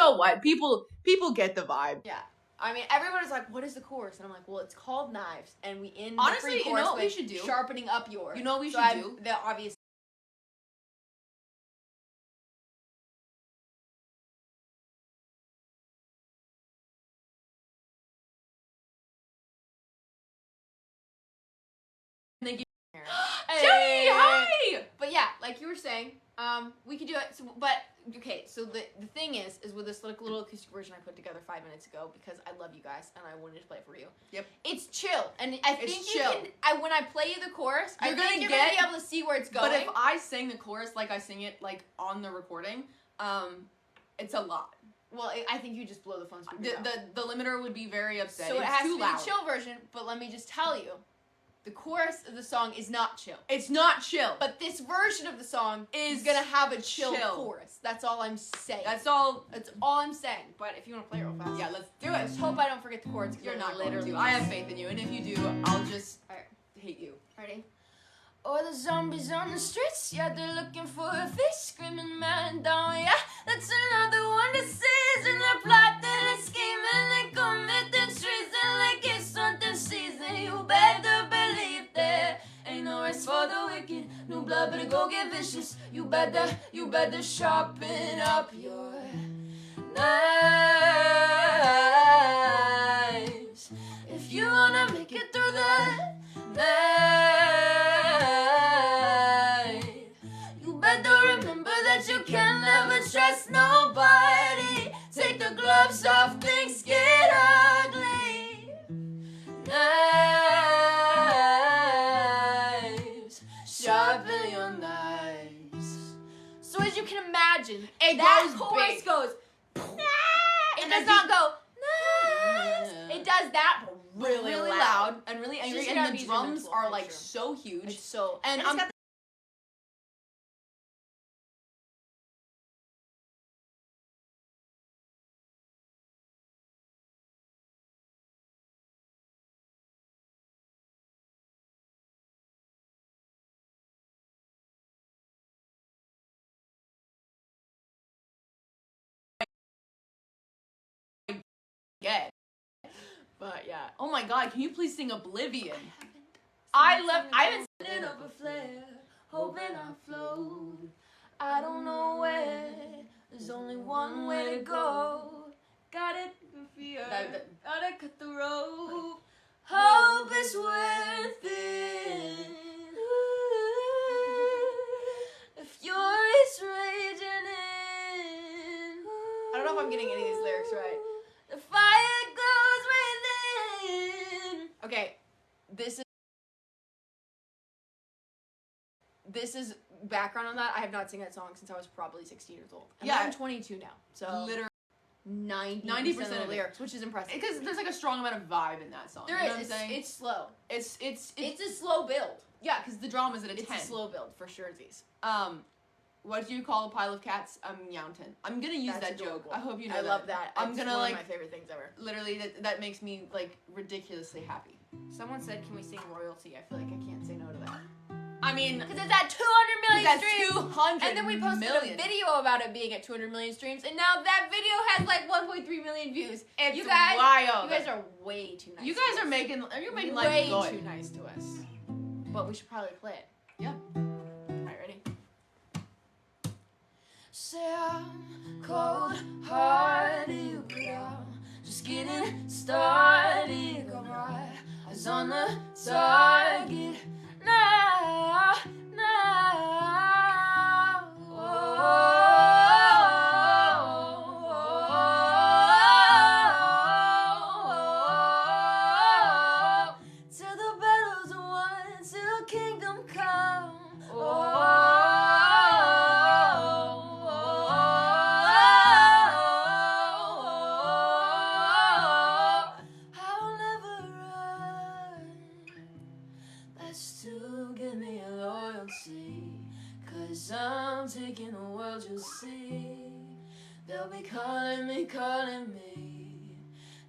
so what? People get the vibe. Yeah. I mean, everyone is like, what is the chorus? And I'm like, well, it's called Knives, and we end Honestly, the free you know chorus what we with should do? Sharpening Up Your. You know what we so should do? The obvious. Thank you. Hey, hi! But yeah, like you were saying, we could do it. So, but okay, so the thing is with this little acoustic version I put together 5 minutes ago because I love you guys and I wanted to play it for you. Yep. It's chill, and I think It's you chill. can. When I play you the chorus, you're gonna be able to see where it's going. But if I sing the chorus like I sing it like on the recording, it's a lot. Well, I think you just blow the phone speaker down. The limiter would be very upset. So it it's has too to be loud. the chill version. But let me just tell you, the chorus of the song is not chill. It's not chill. But this version of the song is gonna have a chill chorus. That's all I'm saying. That's all I'm saying. But if you want to play it real fast, yeah, let's do I it. just hope I don't forget the chords. You're not literally. going to. I have faith in you, and if you do, I'll just hate you. Ready? Oh, the zombies on the streets, yeah, they're looking for a fish, screaming man down, yeah, that's another one to seize, and they're plotting and scheming and committing treason like it's something season. You better believe there ain't no rest for the wicked, new blood better go get vicious. You better sharpen up your knives if you wanna make it through the night. You better remember that you can never trust nobody. Take the gloves off, things get ugly. Knives, sharpen your knives. So as you can imagine, that chorus goes, it does not go, knives. It does that really loud and really It's angry, just and gotta the be drums mental are like picture. so huge. It's so, and it's got yeah. But yeah. Oh my God, can you please sing Oblivion? I haven't seen up a flare, hoping I float. I don't know where. There's only one way to go. Got it for fear. Gotta cut the rope. Hope is worth it. If you're raging in. I don't know if I'm getting any of these lyrics right. The fire goes within. Okay, this is background on that. I have not sung that song since I was probably 16 years old. And I'm 22 now, so literally 90% of the lyrics, which is impressive. Because there's like a strong amount of vibe in that song. There you know is. What I'm saying? It's slow. It's a slow build. Yeah, because the drama is at a 10. It's a slow build for sure. These. What do you call a pile of cats? A meowton. I'm gonna use That's that adorable. joke. I hope you know I love that. I'm It's gonna one like of my favorite things ever. Literally, that makes me like ridiculously happy. Someone said, "Can we sing royalty?" I feel like I can't say no to that. I mean, because it's at 200 million that's streams. 200 and then we posted million. a video about it being at 200 million streams, and now that video has like 1.3 million views. It's you guys, wild. You guys are way too nice. You guys are making life way good. too nice to us. But we should probably play it. Yeah. Alright, ready? Say I'm cold-hearted, but I'm just getting started. Got my eyes on the target now, now. Till the battle's won, till kingdom come. I'll never run. That's to give me a loyalty. 'Cause I'm taking the world, you'll see. They'll be calling me, calling me.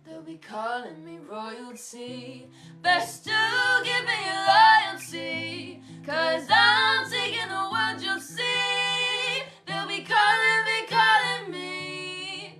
They'll be calling me royalty. Best to give me a loyalty. 'Cause I'm taking the world, you'll see. They'll be calling me, calling me.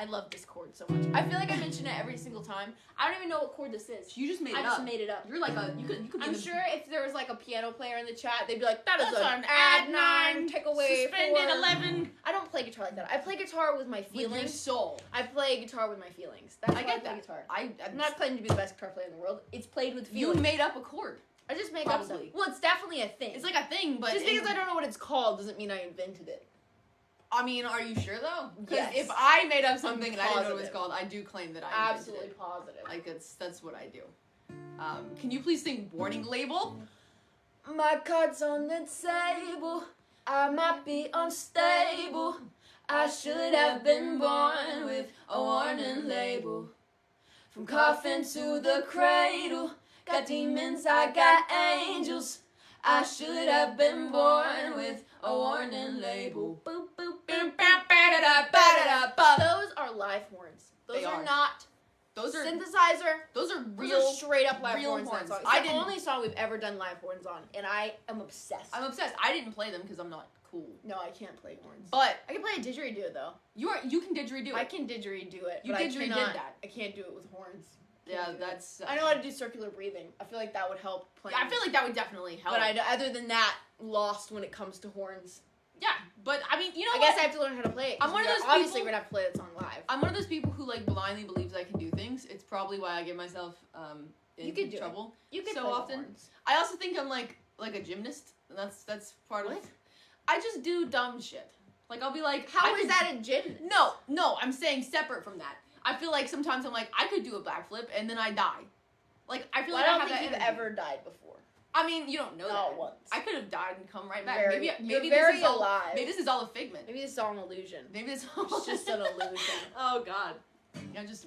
I love this chord so much. I feel like I mention it every single time. I don't even know what chord this is. You just made it up. I just made it up. You're like you could be I'm sure if there was like a piano player in the chat, they'd be like, that is That's an an add add 9, take away suspended 4. 11. I don't play guitar like that. I play guitar with my With your feelings. soul. I play guitar with my feelings. That's I why get I play that. guitar. I'm I'm not claiming to be the best guitar player in the world. It's played with You feelings. made up a chord. I just make up stuff. Probably. Well, it's definitely a thing. It's like a thing, but just because I don't know what it's called doesn't mean I invented it. I mean, are you sure though? Because Yes. if I made up something and I didn't know what it was positive. called, I do claim that I invented Absolutely it. positive. Like that's what I do. Can you please sing Warning Label? My cards on the table. I might be unstable. I should have been born with a warning label. From coffin to the cradle. Got demons, I got angels. I should have been born with a warning label. Boop, boop, boop, boop, ba-da-da. Those are live horns. Those They are are. not Those are synthesizer. those are Those real. are straight up live real horns. horns. That song. I It's the didn't- only song we've ever done live horns on, and I am obsessed. I'm obsessed. I didn't play them because I'm not cool. No, I can't play horns. But I can play a didgeridoo though. you can didgeridoo I it. can didgeridoo it. You but didgeridoo I cannot, that. I can't do it with horns. Yeah, Can't do it. that's. I know how to do circular breathing. I feel like that would help playing. I feel like that would definitely help. But other than that, lost when it comes to horns. yeah, but I mean, you know I what? guess I have to learn how to play it. 'Cause I'm one of those obviously people- we're gonna have to play that song live. I'm one of those people who like blindly believes I can do things. It's probably why I get myself in You could do it. trouble. You could so play the often. horns. I also think I'm like a gymnast. And that's part What? of. I just do dumb shit. Like I'll be like, How I is could- that a gym? No, I'm saying separate from that. I feel like sometimes I'm like I could do a backflip and then I die. Like I feel Well, like I I don't have think that you've energy. ever died before. I mean, you don't know Not that. once. I could have died and come right back. Very- maybe you're this very is all, alive. Maybe this is all a figment. Maybe it's all an illusion. Maybe it's It's just an illusion. Oh God.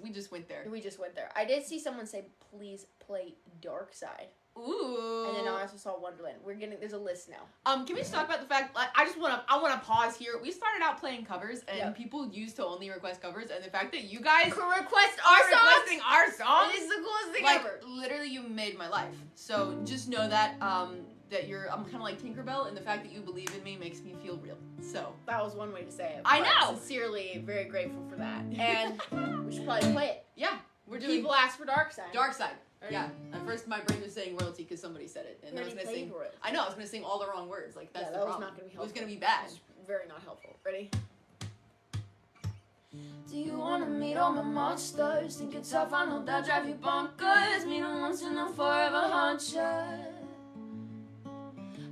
We just went there. We just went there. I did see someone say, "Please play Dark Side," Ooh. and then I also saw Wonderland. There's a list now. Can we just talk about the fact? Like, I wanna pause here. We started out playing covers, and Yep. people used to only request covers, and the fact that you guys Could request are our songs. requesting our songs, It is the coolest thing like ever. literally, you made my life. So just know that that I'm kind of like Tinkerbell, and the fact that you believe in me makes me feel real. So That was one way to say it. I but know. Sincerely, very grateful for that. And we should probably play it. yeah, we're doing People ask for Dark Side. Dark Side. Ready? Yeah. At first, my brain was saying royalty because somebody said it, and We I was already gonna sing. played royalty. I know I was gonna sing all the wrong words. Like that's Yeah, the that was problem. not gonna be It was helpful. gonna be bad. It's very not helpful. Ready? Do you wanna meet all my monsters? Think it's tough, I know they'll drive you bonkers. Meet them once and they'll forever haunt you.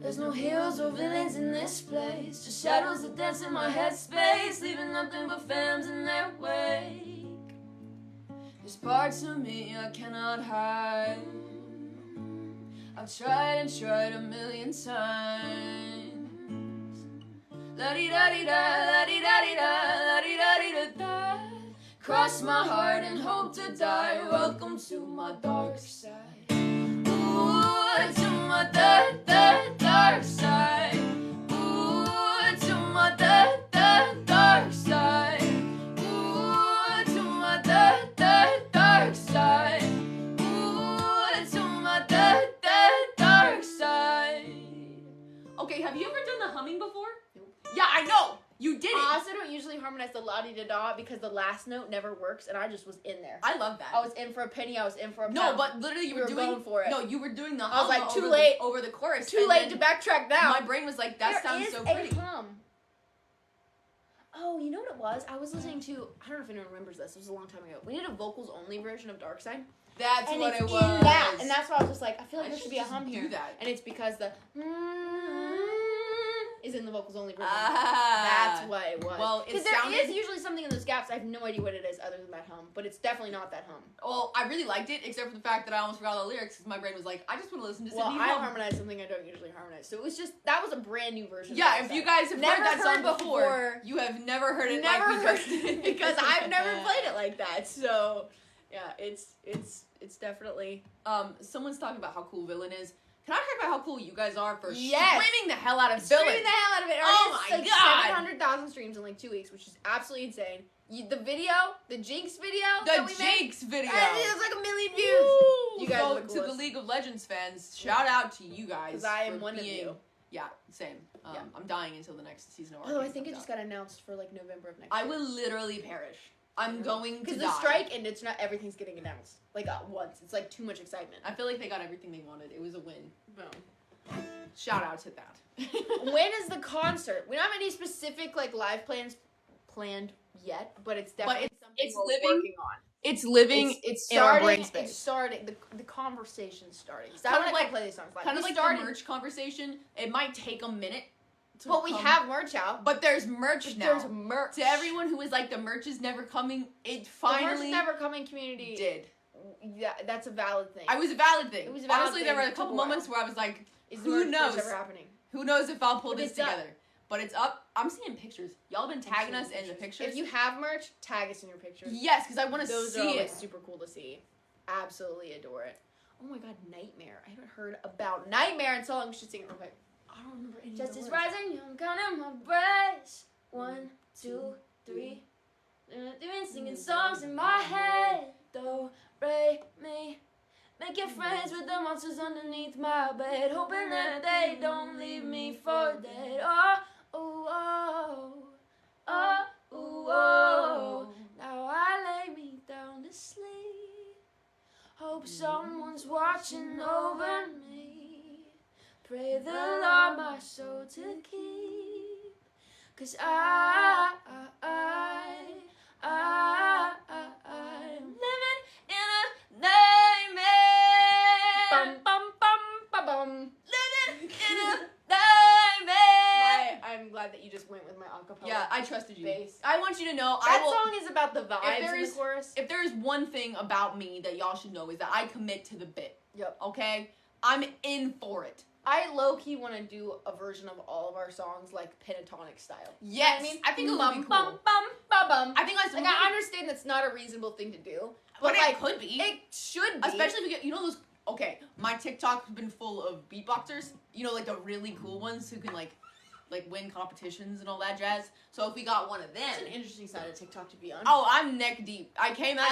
There's no heroes or villains in this place, just shadows that dance in my headspace, leaving nothing but phantoms in their wake. There's parts of me I cannot hide. I've tried and tried a million times. La-di-da-di-da, la-di-da-di-da, la-di-da-di-da-da. Cross my heart and hope to die. Welcome to my dark side. Ooh, to my dark side. Ooh, to my dark side. Ooh, to my dark side. Ooh, to my dark side. Okay, have you ever done the humming before? Nope. Yeah, I know. You did I it. also don't usually harmonize the la-di-da-da because the last note never works, and I just was in there. I love that. I was in for a penny, I was in for a No, pound. but literally you We were were doing going for it. No, you were doing the hum. I was like, too over late. over the chorus. Too and late then to backtrack now. My brain was like, that sounds so There pretty. is a hum. Oh, you know what it was? I was listening to, I don't know if anyone remembers this, it was a long time ago. We did a vocals-only version of Dark Side. That's and what it's it was. in that. And that's why I was just like, I feel like I there should should be a just hum do here. that. And it's because the is in the vocals-only version. Ah. That's what it was. Well, it because there sounded- is usually something in those gaps. I have no idea what it is other than that hum, but it's definitely not that hum. Well, I really liked it, except for the fact that I almost forgot all the lyrics because my brain was like, I just want to listen to Well, Sydney I hum. harmonized something I don't usually harmonize, so it was just that was a brand new version. Yeah, of if Dark you Side. guys have Never heard that song heard before, before. you have never heard it Never like we heard just did. because I've never played it like that. So yeah, it's definitely. Someone's talking about how cool Villain is. Can I talk about how cool you guys are for Yes. screaming the hell out of Villain? Streaming the hell out of it. Oh It's my like God. 700,000 streams in like 2 weeks, which is absolutely insane. The video, the Jinx video, The that we made, Jinx video. it was like 1 million views. Woo! You guys So, are the to the coolest. League of Legends fans, shout out to you guys. Because I am for one of being- you. Yeah, same. Yeah. I'm dying until the next season of Although I Arcane think it comes just out. got announced for like November of next I year. will literally perish. I'm going to Because die. the strike and it's not everything's getting announced like at once. It's like too much excitement. I feel like they got everything they wanted. It was a win. Boom. Shout out to that. When is the concert? We don't have any specific like live plans planned yet, but it's definitely something it's we're living. working on. It's living. It's in our starting. brain space. It's starting. The conversation's starting. So Kind I of want to like- play these songs live. Kind of We like started, the merch conversation. It might take a minute. but we have merch out. But there's merch But now. there's merch. To everyone who was like, the merch is never coming, it The finally merch never coming community. did. Yeah, that's a valid thing. I was a valid thing. It was a valid Honestly, there thing. were a It couple took a while. moments where I was like, Is the who merch knows? ever happening? Who knows if I'll pull But this it's up. together? But it's up. I'm seeing pictures. Y'all been tagging us in the pictures. If you have merch, tag us in your pictures. Yes, because I want to Those are see always it. super cool to see. Absolutely adore it. Oh my god, Nightmare. I haven't heard about Nightmare in so long. We should sing it real quick. I don't remember any Justice of the words. rising, I'm counting my breaths. 1, 2, 3. Doing singing songs in my head. Do, re, mi. Making friends with the monsters underneath my bed. Hoping that they don't leave me for dead. Oh, oh, oh. Oh, oh, oh. Now I lay me down to sleep. Hope someone's watching over me. Pray the Lord my soul to keep. 'Cause I'm living in a nightmare. Bum, bum, bum, bum, bum. Living in a nightmare. I'm glad that you just went with my acapella. Yeah, I trusted you. Bass. I want you to know. That song is about the vibes there in the is- chorus. If there is one thing about me that y'all should know is that I commit to the bit. Yep. Okay? I'm in for it. I low-key want to do a version of all of our songs like pentatonic style. Yes. You know what I think it would bum, be cool. bum, bum, bum, bum. I think that's Like, I understand that's not a reasonable thing to do. but like, it could be. It should be. Especially if we get, you know those, okay, my TikTok's been full of beatboxers, you know, like the really cool ones who can like win competitions and all that jazz. So if we got one of them. It's an interesting side of TikTok to be on. Oh, I'm neck deep. I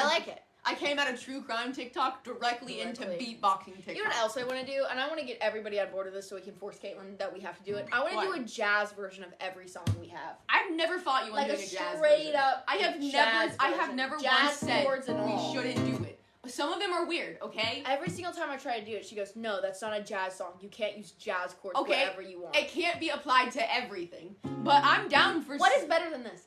like it. I came out of true crime TikTok directly into beatboxing TikTok. You know what else I want to do? And I want to get everybody on board with this so we can force Caitlin that we have to do it. I want to do a jazz version of every song we have. I've never fought you on Like doing a a jazz straight version. up I have jazz never version. once Jazz said chords and we all. shouldn't do it. Some of them are weird, okay? Every single time I try to do it, she goes, "No, that's not a jazz song. You can't use jazz chords Okay, wherever you want." It can't be applied to everything. But I'm down for What is better than this?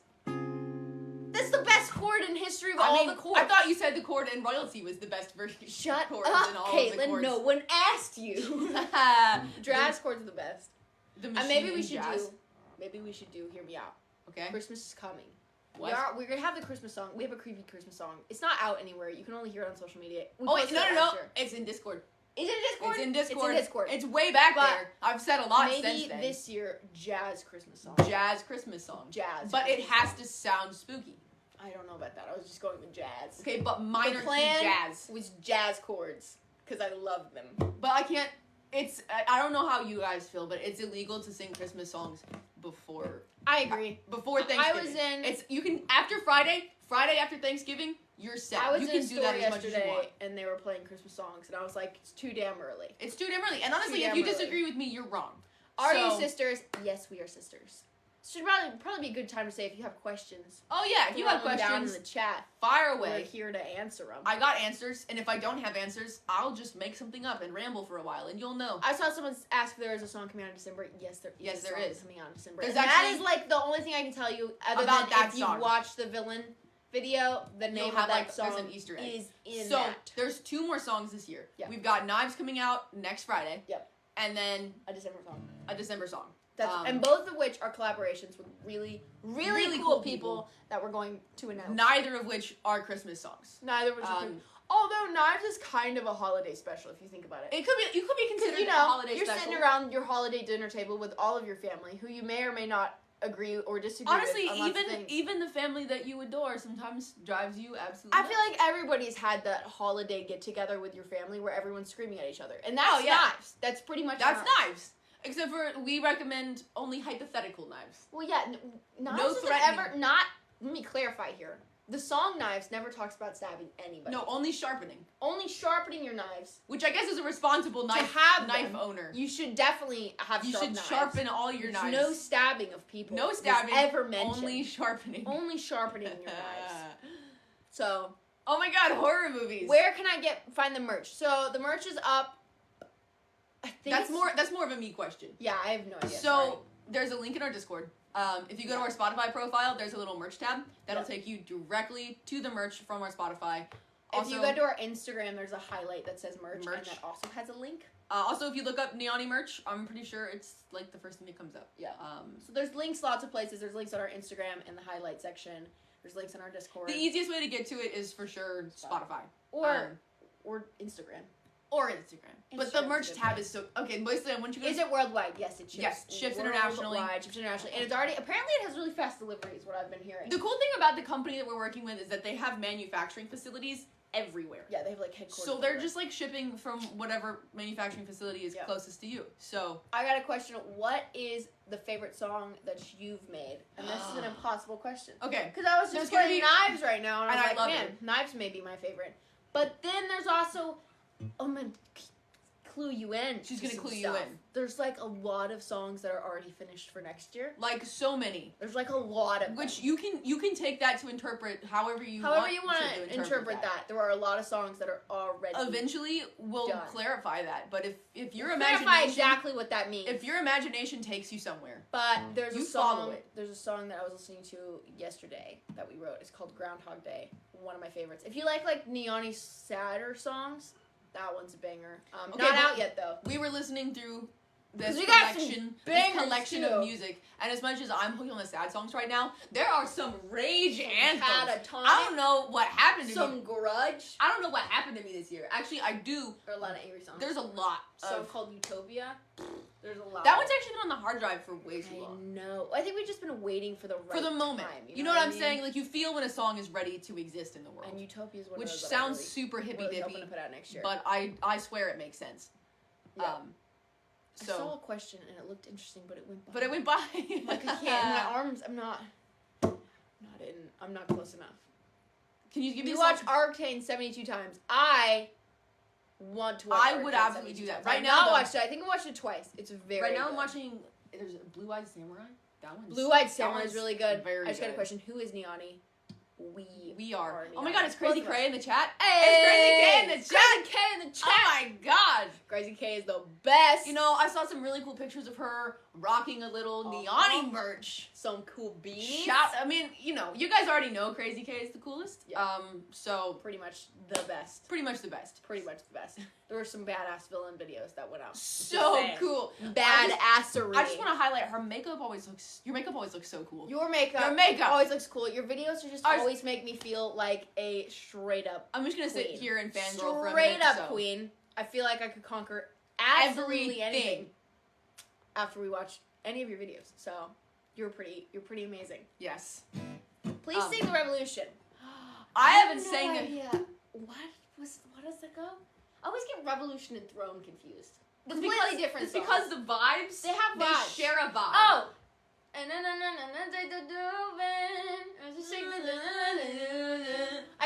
This is the best chord in history of all the chords. I thought you said the chord and royalty was the best version. Shut chords up, in all of the Caitlin. chords. No one asked you. Jazz chords are the best. The And machine maybe we in should jazz. do. Hear me out. Okay. Christmas is coming. What? We're gonna have the Christmas song. We have a creepy Christmas song. It's not out anywhere. You can only hear it on social media. We Oh wait, posted no. it last year. It's in Discord. Is it in Discord? It's in Discord. It's in Discord. It's way back But there. I've said a lot since Maybe then. this year, jazz Christmas song. Jazz Christmas song. Jazz. But it Christmas has song. to sound spooky. I don't know about that. I was just going with jazz. Okay, but minor The key plan jazz. was jazz chords because I love them. But I can't. I don't know how you guys feel, but it's illegal to sing Christmas songs before I agree. Thanksgiving. I was in. It's you can after Friday after Thanksgiving, you're set. I was you in can a do store that as much as you yesterday, want. and they were playing Christmas songs, and I was like, "It's too damn early." It's too damn early. And honestly, Too if damn you early. disagree with me, you're wrong. Are you So- sisters? Yes, we are sisters. Should probably be a good time to say if you have questions. Oh yeah, if you have throw them down in questions, the chat, fire we're away. here to answer them. I got answers, and if I don't have answers, I'll just make something up and ramble for a while, and you'll know. I saw someone ask if there is a song coming out in December. Yes, there is. Yes, a there song is. coming out in December. There's And actually- that is like the only thing I can tell you other About than that if you song. watched the villain video. The You'll name have, of that like, there's song an Easter egg. is in So that. there's 2 more songs this year. Yeah. We've got Knives coming out next Friday. Yep. And then A December song. a December song. That's and both of which are collaborations with really cool people that we're going to announce. Neither of which are Christmas songs. Neither of which are cool. Although Knives is kind of a holiday special if you think about it. It could be. You could be considered You a know, holiday you're special. sitting around your holiday dinner table with all of your family, who you may or may not agree or disagree Honestly, with on lots of things. even the family that you adore sometimes drives you absolutely. I feel like everybody's had that holiday get together with your family where everyone's screaming at each other, and that's Knives. That's pretty much that's Knives. Except for we recommend only hypothetical knives. Well, yeah, Knives No isn't threatening. ever not. Let me clarify here. The song Knives never talks about stabbing anybody. No, only sharpening. Only sharpening your knives. Which I guess is a responsible knife have knife them. owner. You should definitely have You sharp should knives. sharpen all your There's knives. no stabbing of people. No was stabbing. ever mentioned. Only sharpening. Only sharpening your knives. So, Oh my god, horror movies. where can I find the merch? So the merch is up. I think That's more of a me question. Yeah, I have no idea. So sorry. there's a link in our Discord. If you go to our Spotify profile, there's a little merch tab that'll take you directly to the merch from our Spotify. Also, if you go to our Instagram, there's a highlight that says merch. And that also has a link. Also, if you look up Neoni merch, I'm pretty sure it's like the first thing that comes up. Yeah. So there's links lots of places. There's links on our Instagram in the highlight section. There's links on our Discord. The easiest way to get to it is for sure Spotify. Or Instagram. Or Instagram. But the merch tab is so... Okay, basically, I want you guys... Is it worldwide? Yes, it ships. Yes, ships internationally. Ships internationally. And it's already... Apparently, it has really fast delivery, is what I've been hearing. The cool thing about the company that we're working with is that they have manufacturing facilities everywhere. Yeah, they have, like, headquarters. So they're just, like, shipping from whatever manufacturing facility is closest to you. So... I got a question. What is the favorite song that you've made? And this is an impossible question. Okay. Because I was just playing Knives right now, and I was like, man, Knives may be my favorite. But then there's also... Oh, man... Clue you in. She's gonna clue you in. There's like a lot of songs that are already finished for next year. Like so many. There's like a lot of which you can take that to interpret however you want to interpret that. There are a lot of songs that are already eventually we'll clarify that. But if your imagination clarify exactly what that means. If your imagination takes you somewhere. But there's a song that I was listening to yesterday that we wrote. It's called Groundhog Day. One of my favorites. If you like Neoni's sadder songs, that one's a banger. Not out yet, though. We were listening through this collection of music, and as much as I'm hooked on the sad songs right now, there are some rage anthems. I don't know what happened to me. Some Grudge. I don't know what happened to me this year. Actually, I do. There are a lot of angry songs. There's a lot. A song called Utopia. There's a lot. That one's actually been on the hard drive for way too long. I know. I think we've just been waiting for the moment. Time, you know what I'm saying? Like, you feel when a song is ready to exist in the world. And Utopia is one which of those sounds super hippy-dippy. Hoping to put out next year. But I swear it makes sense. Yeah. I saw a question and it looked interesting, but it went by. Like, I can't. My arms, I'm not close enough. Can you give me You watch Arcane 72 times. I want to watch I would absolutely do that. Right now, I watched it. I think I watched it twice. It's very Right now good. I'm watching, there's a Blue-Eyed Samurai. That one's... Blue-Eyed Samurai is really good. I just got a question. Who is Neoni? We are. Oh my god, it's Crazy Cray in the chat. Hey! It's Crazy K in the chat! Crazy K in the chat! Oh my god! Crazy K is the best! You know, I saw some really cool pictures of her rocking a little Neoni merch. Some cool beanies. I mean, you know, you guys already know Crazy K is the coolest. Yeah. So... Pretty much the best. Pretty much the best. Pretty much the best. There were some badass villain videos that went out. So cool. Badassery. I just want to highlight her makeup your makeup always looks so cool. Your makeup always looks cool. Your videos are just always make me feel like a straight up I'm just going to sit here and fangirl for a minute. Straight up queen. I feel like I could conquer absolutely anything after we watch any of your videos. So, you're pretty amazing. Yes. Please sing The Revolution. I haven't sang it. What does it go? I always get Revolution and Throne confused. Completely different. It's because the vibes. They have vibes. They share a vibe. Oh. I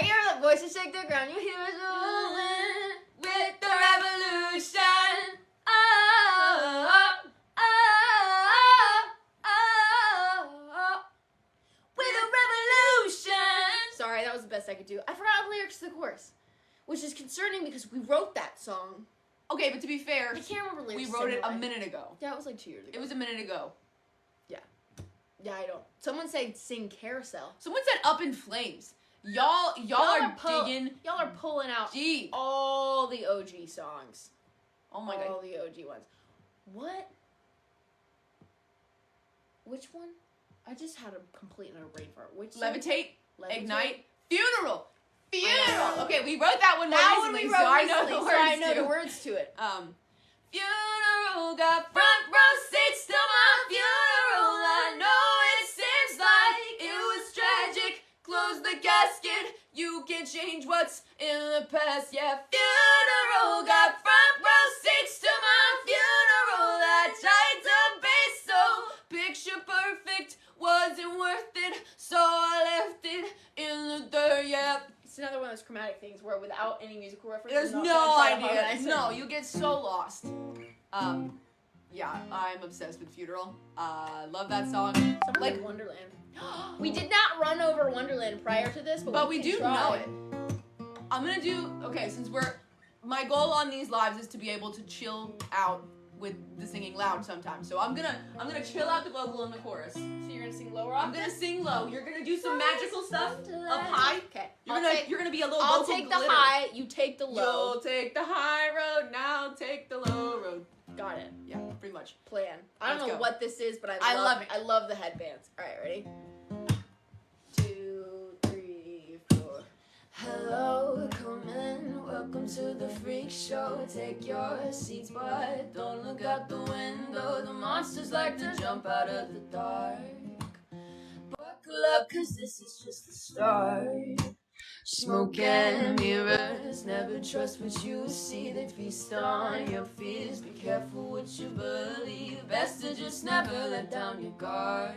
hear the voices shake the ground. You hear us rolling with the revolution. With a revolution. Sorry, that was the best I could do. I forgot the lyrics to the chorus, which is concerning because we wrote that song. Okay, but to be fair, I can't remember lyrics. We wrote it a minute ago. Yeah, it was like 2 years ago. It was a minute ago. Yeah, I don't. Someone said sing Carousel. Someone said Up in Flames. Y'all are digging. Y'all are pulling out deep. All the OG songs. Oh my god. All the OG ones. What? Which one? I just had a complete and utter brain fart. Which song? Levitate, Ignite, Funeral. Okay, we wrote that one recently, so I know the words to it. Funeral got front row seats to my funeral. I know it seems like it was tragic. Close the casket. You can change what's in the past. Yeah, funeral got front row seats to my funeral. I tried to be so picture perfect. Wasn't worth it, so I left it in the dirt. Yeah. It's another one of those chromatic things where without any musical reference, there's no idea. No, you get so lost. Yeah, I'm obsessed with Funeral. Love that song. Something Like like Wonderland. We did not run over Wonderland prior to this, but we can do try. know it. I'm gonna do, okay, since my goal on these lives is to be able to chill out with the singing loud sometimes. So I'm gonna chill out the vocal in the chorus. So you're gonna sing lower I'm gonna sing low. You're gonna do some magical stuff up high. Okay. You're gonna be a little I'll vocal take the glitter. high, you take the low. You'll take the high road, now take the low road. Got it. Yeah, pretty much. Plan. I don't Let's know go. what this is, but I love it. I love the headbands. All right, ready? 2, 3, 4. Hello, come in. Welcome to the freak show. Take your seats, but don't look out the window. The monsters like to jump out of the dark. Buckle up, cause this is just the start. Smoke and mirrors, never trust what you see. They feast on your fears. Be careful what you believe. Best to just never let down your guard.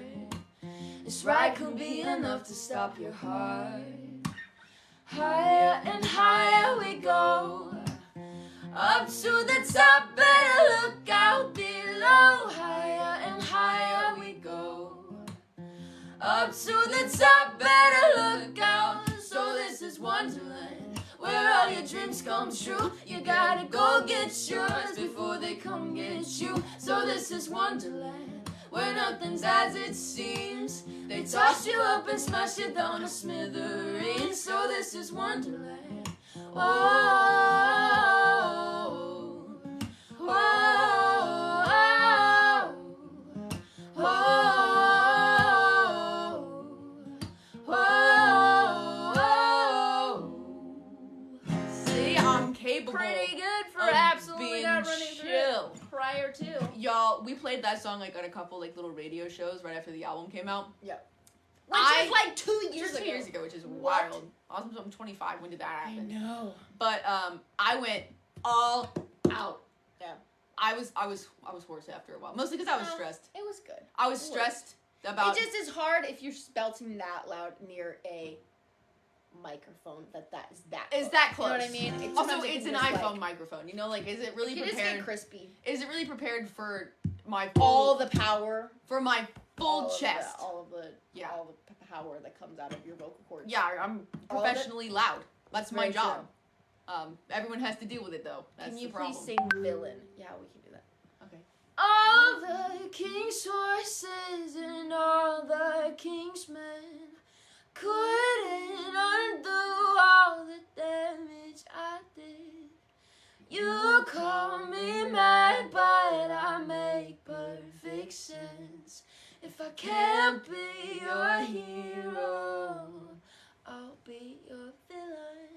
This ride could be enough to stop your heart. Higher and higher we go, up to the top, better look out below. Higher and higher we go, up to the top, better look out. So this is Wonderland, where all your dreams come true. You gotta go get yours before they come get you. So this is Wonderland, where nothing's as it seems. They toss you up and smash you down to smithereens. So this is Wonderland. Whoa, whoa, whoa, whoa. See, I'm capable. Pretty good for of absolutely being not running through chill. it prior to. Y'all, we played that song like on a couple like little radio shows right after the album came out. Yeah. Which is like 2 years Just ago. 2 years ago, which is What? wild. I'm 25. When did that happen? know. But I went all out. Yeah. I was hoarse after a while, mostly because I was stressed. It was good. I was stressed about. It just is hard if you're belting that loud near a microphone that is that close. Is that close? You know what I mean? Also, Sometimes it it's can an just, iPhone microphone. You know, like, is it really You can just prepared? get crispy. Is it really prepared for my All the power. for my full all of chest? all of the Yeah. all the power that comes out of your vocal cords. Yeah, I'm All of it? professionally loud. That's my Very job. Everyone has to deal with it though. That's Can you the problem. please sing Villain? Yeah, we can do that. Okay. All the king's horses and all the king's men couldn't undo all the damage I did. You call me mad, but I make perfect sense. If I can't be your hero, I'll be your villain.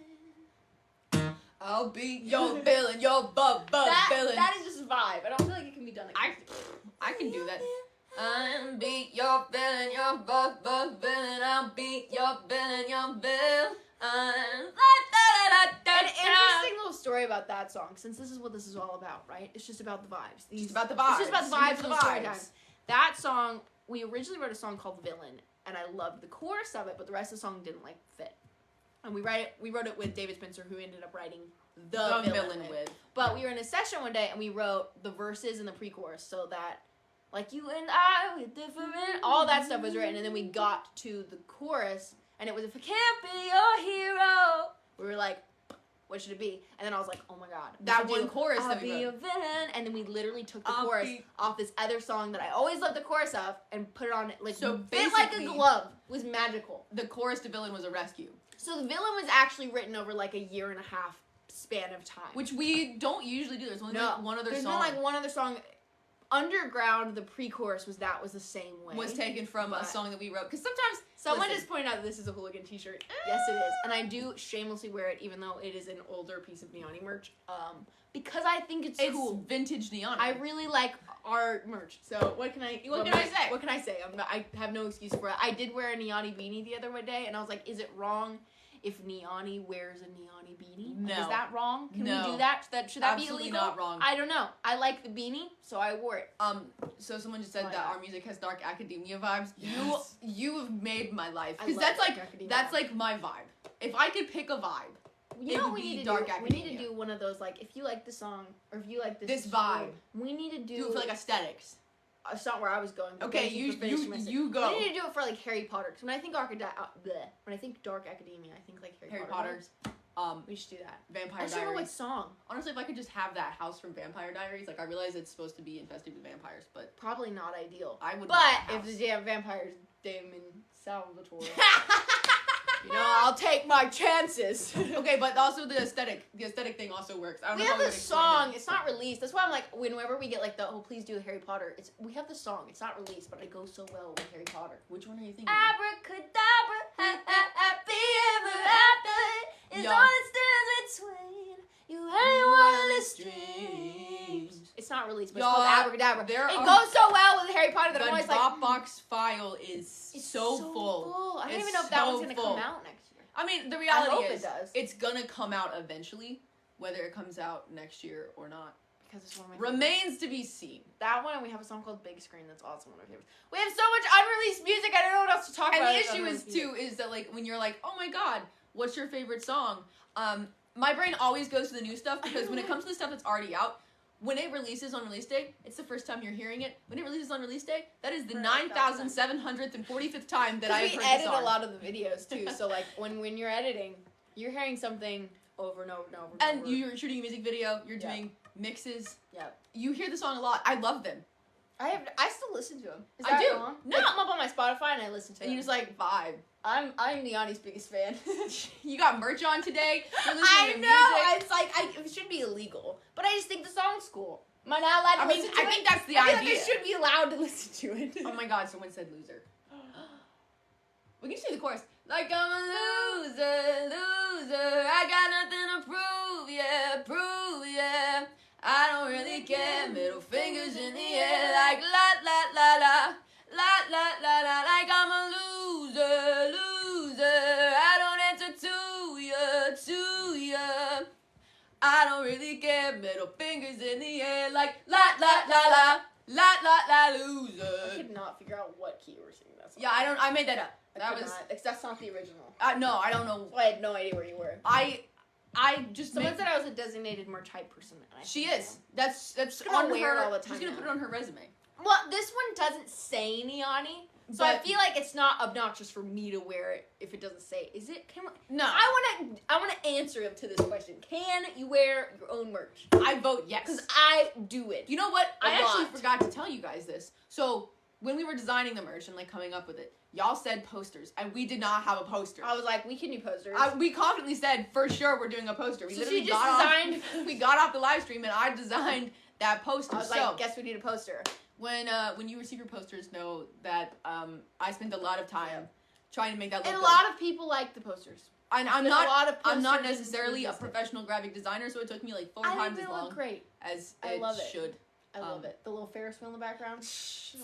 I'll be your villain, your villain. That is just a vibe. I don't feel like it can be done again. I can do that. I'll be your villain, your villain. I'll be your villain, your villain. An interesting little story about that song, since this is what this is all about, right? It's just about the vibes. It's just about the vibes. It's just about the vibes and the story time. That song, we originally wrote a song called Villain, and I loved the chorus of it, but the rest of the song didn't fit. And we wrote it with David Spencer, who ended up writing the villain with. But we were in a session one day, and we wrote the verses and the pre-chorus, so that, like, you and I, we're different, all that stuff was written, and then we got to the chorus, and it was, if I can't be your hero, we were like, what should it be? And then I was like, oh my god. That one chorus I'll that we be wrote. a villain. And then we literally took the chorus off this other song that I always loved the chorus of and put it on, like, So fit like a basically- glove. It was magical. The chorus to villain was a rescue. So the villain was actually written over like a 1.5 year span of time. Which we don't usually do. There's only like one other There's song. been like one other song. Underground, the pre-chorus was the same way. was taken from a But- song that we wrote. Because sometimes Someone listen, just pointed out that this is a hooligan t-shirt. Yes, it is. And I do shamelessly wear it, even though it is an older piece of Neoni merch. Because I think it's cool. vintage neon. I really like our merch. So what can I say? What can I say? I have no excuse for it. I did wear a Neoni beanie the other day, and I was like, is it wrong if Neoni wears a Neoni beanie? No. Like, is that wrong? Can No. we do that? Should that Absolutely be illegal? not wrong. I don't know. I like the beanie, so I wore it. So someone just said Why that not? our music has dark academia vibes. Yes. You have made my life. I Because love that's like dark academia that's vibes. like my vibe. If I could pick a vibe You know what we need to Dark do? Academia. We need to do one of those, like, if you like the song, or if you like this vibe. we need to Do it for like aesthetics. It's not where I was going. Okay, you go. We need to do it for like Harry Potter. Because when I think Dark Academia, I think like Harry Potter. We should do that. Vampire I just don't know what Diaries. song. Honestly, if I could just have that house from Vampire Diaries, like I realize it's supposed to be infested with vampires, but Probably not ideal. I would. But want that if house. the damn vampires, Damon Salvatore, I'll take my chances. Okay, but also the aesthetic thing also works. I don't We know have how the would explain song. it. It's not released. That's why I'm like, whenever we get like the please do Harry Potter. We have the song. It's not released, but it goes so well with Harry Potter. Which one are you thinking? Abracadabra, happy ever after is all that stands between you and your wildest dreams. It's not released, but it's called Abracadabra. It goes so well with Harry Potter that I'm always the like, Dropbox file is so full. I don't It's even know if that so one's gonna full. come out next year. I mean, the reality hope is it does. it's gonna come out eventually, whether it comes out next year or not. Because it's one of my favorites. Remains to be seen. That one, and we have a song called Big Screen that's also one of my favorites. We have so much unreleased music, I don't know what else to talk And about. the issue is too is that like when you're like, oh my god, what's your favorite song? My brain always goes to the new stuff because when it comes to the stuff that's already out, when it releases on release day, it's the first time you're hearing it. When it releases on release day, that is the 9,745th time that I've heard we edit the song. a lot of the videos too, so like when you're editing, you're hearing something over and over and over. And over. you're shooting a music video, you're doing mixes. Yeah. You hear the song a lot. I love them. I still listen to them. Is I that do. wrong? No. They come up on my Spotify and I listen to them. And you just like vibe. I'm Neoni's biggest fan. You got merch on today. You're listening I to know. music. It's like it should be illegal, but I just think the song's cool. Am I not allowed to listen to it? I think that's the I feel idea. like I should be allowed to listen to it. Oh my god, someone said loser. We can see the chorus. Like I'm a loser. I got nothing to prove, yeah. I don't really care. Middle fingers in the air, like la la la la. Like I'm a loser. I don't answer to ya. I don't really care. Middle fingers in the air, like la loser. I could not figure out what key we're singing that song. Yeah, I made that up. That's not the original. No, I don't know. I had no idea where you were. I just Someone said I was a designated merch hype person. And she is. That's gonna on wear her. it all the time She's gonna now. put it on her resume. Well, this one doesn't say Neoni, so I But- feel like it's not obnoxious for me to wear it if it doesn't say. Is it? No, I want to answer to this question. Can you wear your own merch? I vote yes. Because I do it. You know what? A I actually lot. forgot to tell you guys this. So when we were designing the merch and like coming up with it, y'all said posters, and we did not have a poster. I was like, we can do posters. We confidently said for sure we're doing a poster. We So literally she just got designed- off. We got off the live stream and I designed that poster. I was So like, guess we need a poster. when you receive your posters, know that I spent a lot of time trying to make that look And a good. lot of people like the posters. And I'm There's not. a lot of I'm not posters necessarily a and professional graphic designer, so it took me like 4 I think times they as look long great. as I it love it. should. I love it. The little Ferris wheel in the background.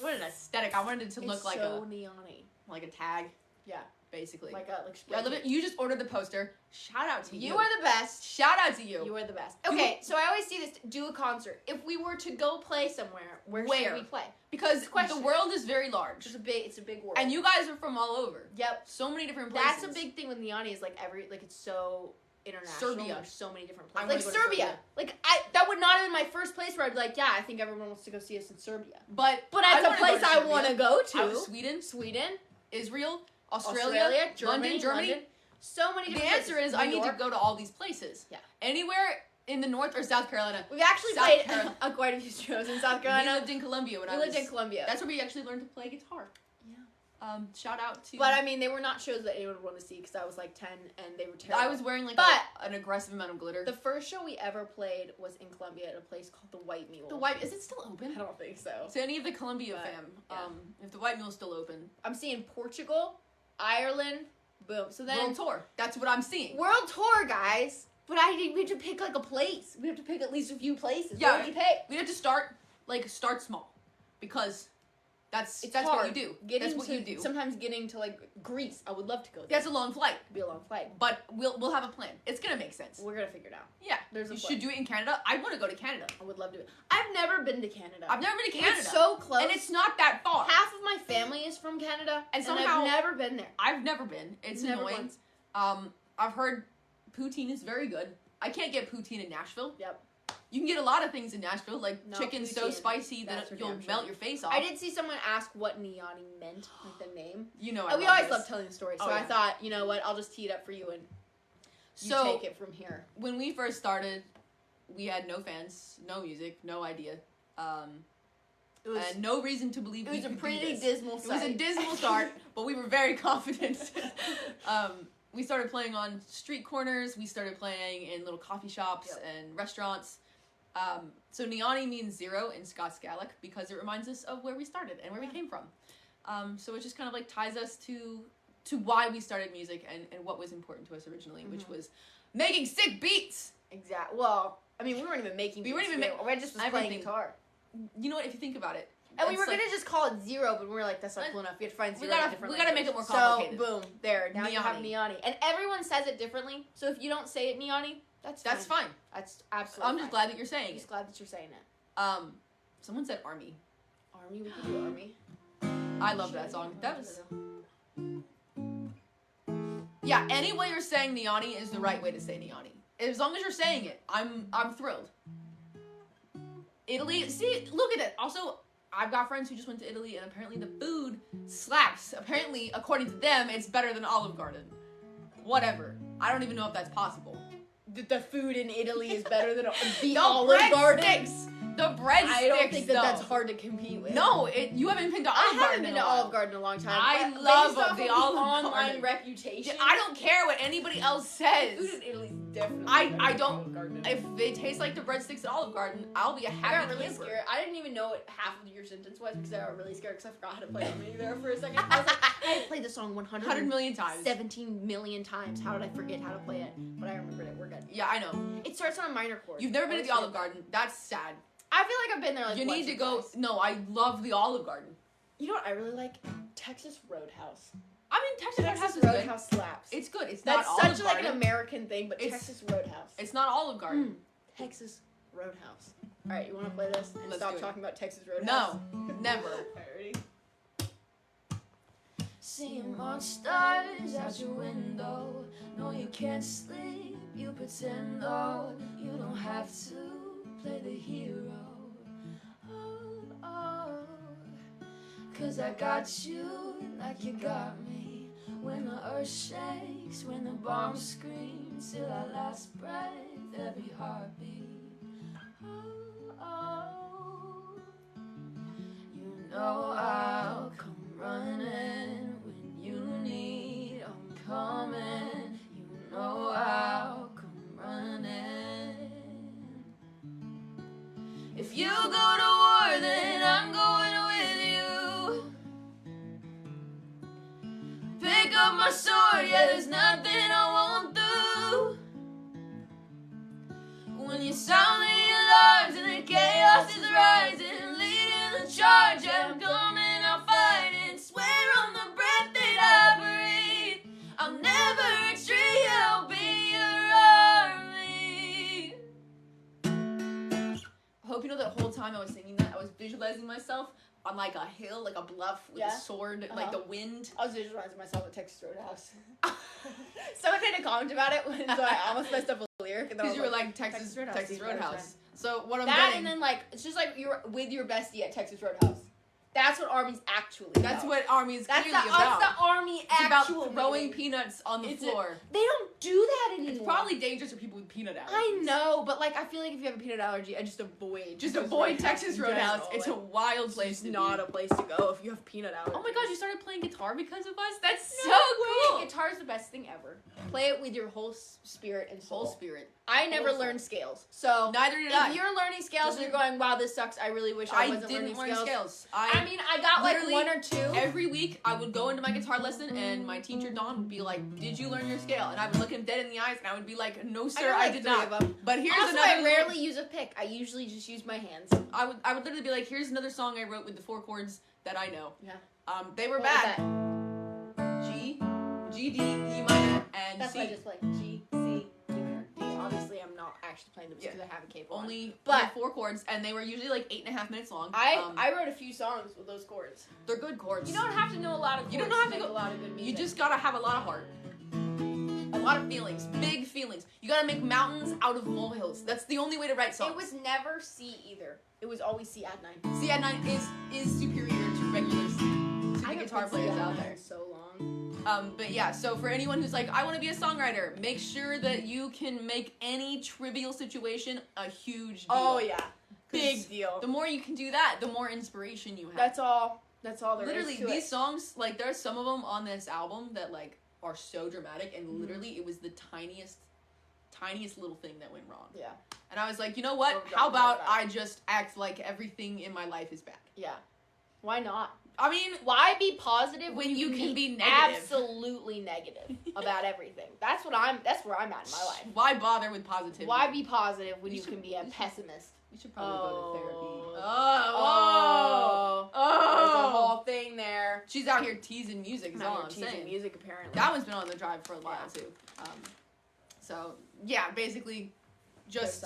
What an aesthetic! I wanted it to look It's like so neon-y. a tag. Yeah. Basically. Like I love it. You just ordered the poster. Shout out to you. You are the best. Shout out to you. You are the best. Okay, so I always see this. Do a concert. If we were to go play somewhere, where should we play? Because Question. the world is very large, It's a big world. and you guys are from all over. Yep. So many different places. That's a big thing with Neoni is like it's so international. Serbia. There's so many different I places. wanna Like go to Serbia. Serbia. Like that would not have been my first place where I'd be like, yeah, I think everyone wants to go see us in Serbia. But That's a wanna go place to I Serbia. want to go to. I was Sweden, Sweden, Israel, Australia, Germany, Germany. London. So many The different answer places. is I New need to York. go to all these places. Yeah. Anywhere in the North or South Carolina. We've actually South played Carolina. quite a few shows in South We Carolina. lived in Colombia when We I lived was. in Colombia. That's where we actually learned to play guitar. Yeah. Shout out to. But I mean, they were not shows that anyone would want to see because I was like 10 and they were terrible. I was wearing like an aggressive amount of glitter. The first show we ever played was in Colombia at a place called the White Mule. The White, is it still open? I don't think so. To any of the Columbia But, fam, yeah. if the White Mule's still open, I'm seeing Portugal, Ireland, boom. So then world tour. That's what I'm seeing. world tour, guys. But we have to pick like a place. We have to pick at least a few places. Yeah. What would you pick? We have to start small, because that's It's what hard. you do. Getting That's what to, you do. Sometimes getting to like Greece, I would love to go there. That's a long flight, It'd be a long flight. but we'll have a plan. It's gonna make sense. We're gonna figure it out. Yeah, There's a you plan. should do it in Canada. I want to go to Canada. I would love to. I've never been to Canada. I've never been to Canada. It's so close. and it's not that far. Half of my family is from Canada, And and somehow- I've never been there. I've never been. It's Never annoying. once. I've heard poutine is very good. I can't get poutine in Nashville. Yep. You can get a lot of things in Nashville, like No, chicken so poutine. spicy that That's for you'll damn sure. melt your face off. I did see someone ask what Neoni meant, like the name. You know, We always love telling the story, so Oh, I yeah. thought, you know what, I'll just tee it up for you and you So, take it from here. when we first started, we had no fans, no music, no idea, and no reason to believe It we was a could do pretty this. dismal It was a sight. dismal start, but we were very confident. We started playing on street corners. We started playing in little coffee shops and restaurants. So Neoni means 0 in Scots Gaelic because it reminds us of where we started and where we came from. So it just kind of like ties us to why we started music and what was important to us originally, which was making sick beats. Exactly. Well, I mean, we weren't even making beats. We weren't even we just was playing guitar. You know what? If you think about it, And we it's were like- gonna just call it 0, but we were like, that's not cool enough. We had to find 0 in a different we gotta make it more language. complicated. So, boom, there. Now you have Neoni. Neoni. And everyone says it differently, so if you don't say it Neoni, that's fine. That's absolutely I'm just glad that you're saying I'm it. just glad that you're saying it. Someone said army. Army, we can do Army. I love that song. That was. Yeah, any way you're saying Neoni is the right way to say Neoni. As long as you're saying it, I'm thrilled. Italy, see, look at it. Also, I've got friends who just went to Italy, and apparently the food slaps. Apparently, according to them, it's better than Olive Garden. Whatever. I don't even know if that's possible. The food in Italy is better than the The Olive Garden. breadsticks! The breadsticks, I don't think though. that's hard to compete with. No, you haven't been to I Olive Garden haven't been in to a while. Olive Garden in a long time. I but love based off the of Olive online Garden. reputation. I don't care what anybody else says. Food in Italy is definitely I better don't- than Olive Garden. If they taste like the breadsticks at Olive Garden, I'll be a I happy got really camper. scared. I didn't even know what half of your sentence was because I got really scared because I forgot how to play Harmony there for a second. I was like, I had played the song 100 million times. 17 million times. How did I forget how to play it? But I remembered it. We're good. Yeah, I know. It starts on a minor chord. You've never been to the That's Olive Garden. That's sad. I feel like I've been there like You once need to or go. twice. No, I love the Olive Garden. You know what I really like? Texas Roadhouse. I mean, Texas Roadhouse is Roadhouse slaps. good. It's good. It's That's not such Olive like Garden. an American thing, but It's- Texas Roadhouse. It's not Olive Garden. Texas Roadhouse. All right, you want to play this and Let's stop do it. talking about Texas Roadhouse? No, never. All right, ready? Seeing more stars out your window. No, you can't sleep. You pretend though you don't have to play the hero. Oh, 'cause I got you like you got me. When the earth shakes, when the bombs scream, till our last breath, every heartbeat. Oh, you know I'll come running when you need. I'm coming. You know I'll come running. If you go to war, then I'm going with you. Pick up my sword, yeah, there's nothing I won't do. When you sound the alarms and the chaos is rising, leading the charge, I'm coming, I'll fight and swear on the breath that I breathe, I'll never retreat, I'll be your army. I hope you know that whole time I was singing that, I was visualizing myself on like a hill, like a bluff with Yeah. a sword, like the wind. I was visualizing myself at Texas Roadhouse. Someone made a comment about it, so I almost messed up a lyric. Because you were like Texas Roadhouse. So what I'm that getting, and then like it's just like you're with your bestie at Texas Roadhouse. That's what Army's actually. that's about. what Army is That's clearly the, about. That's the Army It's actual. about throwing meaning. peanuts on the It's floor. They don't do that anymore. It's probably dangerous for people with peanut allergies. I know, but like I feel like if you have a peanut allergy, I just avoid. Just Texas avoid Texas in Roadhouse. general. It's a Like, wild place it's to not be. a place to go if you have peanut allergies. Oh my gosh, you started playing guitar because of us? That's No so way. cool. Guitar's the best thing ever. Play it with your whole spirit and soul. Whole spirit. I never Whole soul. learned scales, so Neither did if I. you're learning scales and you're going, "Wow, this sucks," I really wish I wasn't didn't learning learn scales. scales. I mean, I got like literally one or two. Every week, I would go into my guitar lesson, and my teacher Dawn would be like, "Did you learn your scale?" And I would look him dead in the eyes, and I would be like, "No, sir, got, I like, did 3 not." of them. But here's Also, another. I rarely use a pick. I usually just use my hands. I would literally be like, "Here's another song I wrote with the 4 chords that I know." Yeah. They were What was bad. that? G, G, D, E minor, and That's C. what I just played. G, C, D minor, D. Obviously, I'm not actually playing them because I have a capo on. Only But- 4 chords, and they were usually like 8.5 minutes long. I wrote a few songs with those chords. They're good chords. You don't have to know a lot of chords You don't have to make go- a lot of good music. You just gotta have a lot of heart. a lot of feelings, big feelings. You gotta make mountains out of molehills. That's the only way to write songs. It was never C either. It was always C add 9. C add 9 is superior to regular to the guitar players out there. So long. But yeah, so for anyone who's like, I want to be a songwriter, make sure that you can make any trivial situation a huge deal. Oh yeah, big deal. The more you can do that, the more inspiration you have. That's all there literally, is to these it. songs, like, there are some of them on this album that, like, are so dramatic, and literally, it was the tiniest little thing that went wrong. Yeah. And I was like, you know what? How about I just act like everything in my life is bad? Yeah. Why not? I mean, why be positive when you can be negative? Absolutely negative about everything. That's where I'm at in my life. Why bother with positivity? Why be positive when you can be a pessimist? We should probably go to therapy. There's a whole thing there. She's out here teasing music, is all I'm saying. Music, apparently. That one's been on the drive for a while, too. So, yeah, basically, just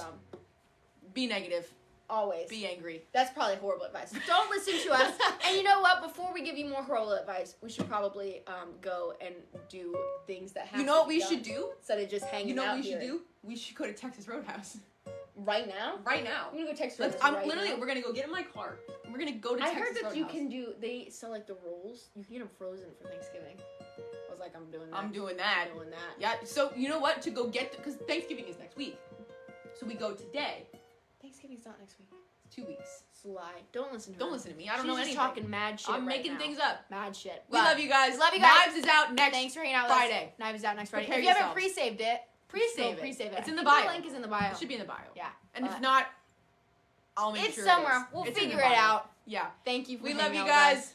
be negative. Always. Be angry. That's probably horrible advice. Don't listen to us. And you know what? Before we give you more horrible advice, we should probably go and do things that happen. You know what we should do? Instead of just hanging out. You know what we should do? We should go to Texas Roadhouse. Right now? Right now. I'm gonna go Texas Roadhouse. We're gonna go get in my car. And we're gonna go to Texas Roadhouse. I heard that you can they sell like the rolls. You can get them frozen for Thanksgiving. I was like, I'm doing that. I'm doing that. Yeah, so you know what? To go get, because Thanksgiving is next week. So we go today. Thanksgiving's not next week. It's 2 weeks. It's a lie. Don't listen to her. Don't listen to me. I don't know anything. She's talking mad shit. I'm making things up. Mad shit. We love you guys. Love you guys. Knives is out next Thanks for hanging out with Friday. us. Knives is out next Friday. Prepare If you haven't yourselves. pre-saved it, Pre-save it. It's in the bio. The link is in the bio. It should be in the bio. Yeah. And if not, I'll make it's sure somewhere. it is. We'll It's figure in the it bio. out. Yeah. Thank you for We hanging love you out guys. with us.